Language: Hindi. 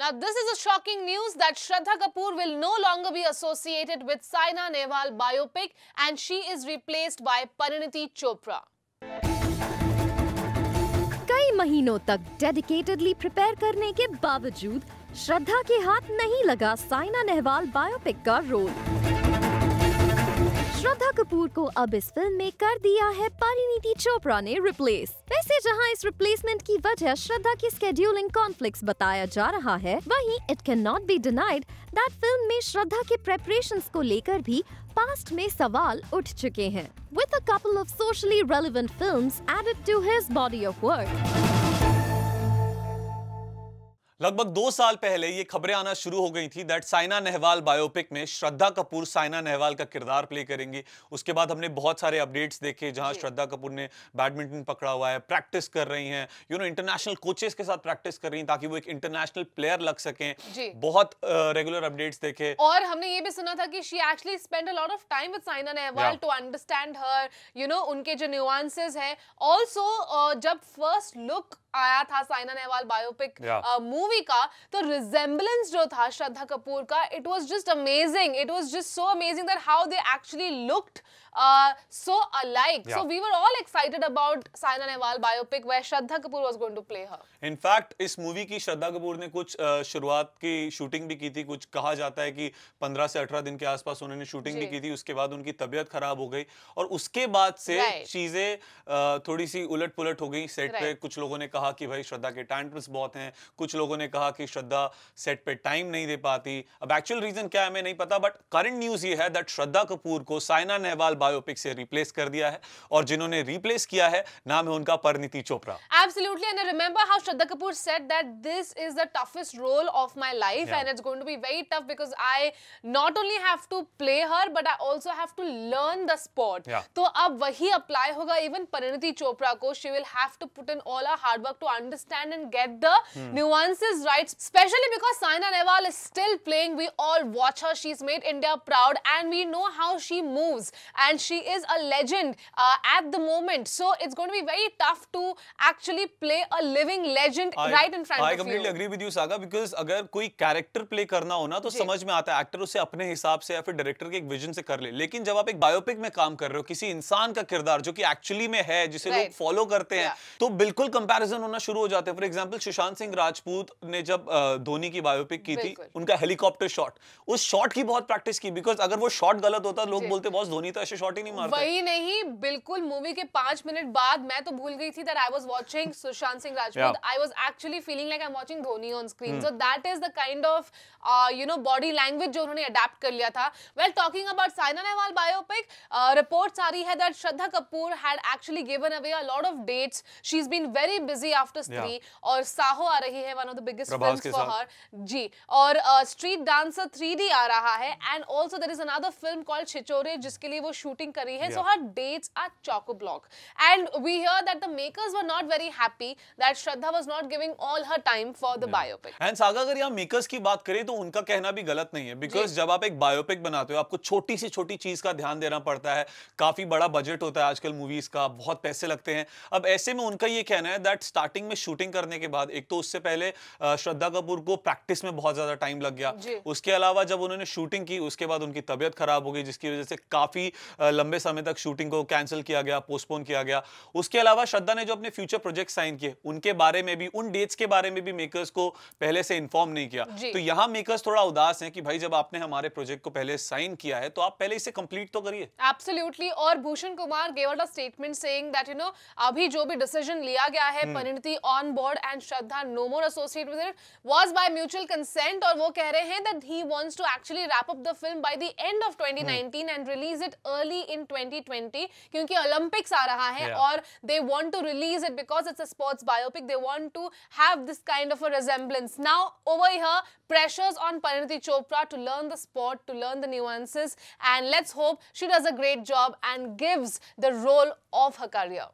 Now, this is a shocking news that Shraddha Kapoor will no longer be associated with Saina Nehwal biopic and she is replaced by Pariniti Chopra. कई महीनों तक डेडिकेटेडली प्रिपेयर करने के बावजूद श्रद्धा के हाथ नहीं लगा साइना नेहवाल बायोपिक का रोल। श्रद्धा कपूर को अब इस फिल्म में कर दिया है परिणीति चोपड़ा ने रिप्लेस। वैसे जहां इस रिप्लेसमेंट की वजह श्रद्धा की स्केड्यूलिंग कॉन्फ्लिक्ट्स बताया जा रहा है, वहीं it can not be denied that film में श्रद्धा के प्रेपरेशंस को लेकर भी पास्ट में सवाल उठ चुके हैं। With a couple of socially relevant films added to his body of work. लगभग 2 साल पहले ये खबरें आना शुरू हो गई थी दैट साइना नेहवाल बायोपिक में श्रद्धा कपूर साइना नेहवाल का किरदार प्ले करेंगी। उसके बाद हमने बहुत सारे अपडेट्स देखे जहां श्रद्धा कपूर ने बैडमिंटन पकड़ा हुआ है, प्रैक्टिस कर रही हैं, इंटरनेशनल कोचेस के साथ प्रैक्टिस कर रही हैं ताकि वो एक इंटरनेशनल प्लेयर लग सकें। बहुत रेगुलर अपडेट्स देखे और हमने ये भी सुना था कि she actually spend a lot of time with Saina Nehwal to understand her, उनके जो न्यूआंसेस है। ऑल्सो जब फर्स्ट लुक आया था साइना नेहवाल बायोपिक मूवी का, तो रिजेम्बलेंस जो था श्रद्धा कपूर का, it was just amazing. It was just so amazing that how they actually looked so alike. So we were all excited about Saina Nehwal biopic where Shraddha Kapoor was going to play her. In fact, इस मूवी की श्रद्धा कपूर ने कुछ शुरुआत की शूटिंग भी की थी। कुछ कहा जाता है कि 15 से 18 दिन के आसपास उन्होंने शूटिंग भी की थी। उसके बाद उनकी तबीयत खराब हो गई और उसके बाद से चीजें थोड़ी सी उलट पुलट हो गई सेट पे। कुछ लोगों ने कहा कि भाई श्रद्धा के टैंट्रम्स बहुत हैं, कुछ लोगों ने कहा कि श्रद्धा सेट पे टाइम नहीं दे पाती। अब एक्चुअल रीजन क्या है हमें नहीं पता, बट करंट न्यूज ये है दैट श्रद्धा कपूर को साइना नेहवाल बायोपिक से रिप्लेस कर दिया है और जिन्होंने रिप्लेस किया है नाम है उनका Parineeti Chopra. Absolutely, and I remember how Shraddha Kapoor said that this is the toughest role of my life and it's going to be very tough because I not only have to play her but I also have to learn the sport. तो अब वही apply होगा even परिणीति चोपड़ा को. She will have to put in all her hard work to understand and get the nuances right, especially because Saina Nehwal is still playing. We all watch her. She's made India proud and we know how she moves and she is a legend at the moment, so it's going to be very tough to actually play a living legend right in front of you. I completely agree with you, Saga, because अगर कोई कैरेक्टर प्ले करना हो ना तो समझ में आता है एक्टर उसे अपने हिसाब से या फिर डायरेक्टर के एक विजन से कर ले। लेकिन जब आप एक बायोपिक में काम कर रहे हो किसी इंसान का किरदार जो कि एक्चुअली में है, जिसे लोग फॉलो करते हैं, तो बिल्कुल कंपैरिजन होना शुरू हो जाते हैं। फॉर एग्जांपल सुशांत सिंह राजपूत ने जब धोनी की बायोपिक की थी, उनका हेलीकॉप्टर शॉट, उस शॉट की बहुत प्रैक्टिस की, बिकॉज अगर वो शॉट गलत होता लोग बोलते बॉस धोनी तो ऐसे शॉट ही नहीं मारता। वही नहीं, बिल्कुल मूवी के 5 मिनट बाद मैं तो भूल गई थी that I was watching Sushant Singh Rajput. I was actually feeling like I'm watching Dhoni on screen. So that is the kind of body language जो उन्होंने adapt कर लिया था. Well, talking about Saina Nehwal biopic, reports आ रही है that Shraddha Kapoor had actually given away a lot of dates. She's been very busy after Stree और साहो आ रही है, one of the biggest films for her. जी, और Street Dancer 3D आ रहा है and also there is another film called छिछोरे जिसके लिए वो शूटिंग करी है. So her dates are chock-a-block and we hear that the makers were not very happy that Shraddha was not giving all her time for the biopic. And saga अगर यहाँ मेकर्स की बात करें तो उनका कहना भी गलत नहीं है, बिकॉज जब आप एक बायोपिक बनाते हो आपको छोटी से छोटी चीज का ध्यान देना पड़ता है। काफी बड़ा बजट होता है आजकल मूवीज का, बहुत पैसे लगते हैं। अब ऐसे में उनका ये कहना है दैट स्टार्टिंग में शूटिंग करने के बाद एक तो उससे पहले श्रद्धा कपूर को प्रैक्टिस में बहुत ज्यादा टाइम लग गया। उसके अलावा जब उन्होंने शूटिंग की उसके बाद उनकी तबियत खराब हो गई जिसकी वजह से काफी लंबे समय तक शूटिंग को कैंसिल किया गया, पोस्टपोन किया गया। उसके अलावा श्रद्धा ने जो अपने फ्यूचर प्रोजेक्ट साइन किए उनके बारे में भी, उन डेट्स के बारे में भी मेकर्स को पहले से इन्फॉर्म नहीं किया। तो यहाँ मेकर्स थोड़ा उदास हैं कि भाई जब आपने हमारे प्रोजेक्ट को पहले साइन किया है तो आप पहले इसे कंप्लीट तो करिए। एब्सोल्युटली। और Bhushan Kumar gave out a statement saying that अभी जो भी डिसीजन लिया गया है Parineeti on board and Shraddha no more associate with it was by mutual consent, और वो कह रहे हैं that he wants to actually wrap up the film by the end of 2019 and release it early in 2020 क्योंकि ओलंपिक्स आ रहा है और they want to release it because it's a sports biopic. They want to have this kind of a resemblance. Now over here pressures on Pariniti Chopra to learn the sport, to learn the nuances, and let's hope she does a great job and gives the role of her career.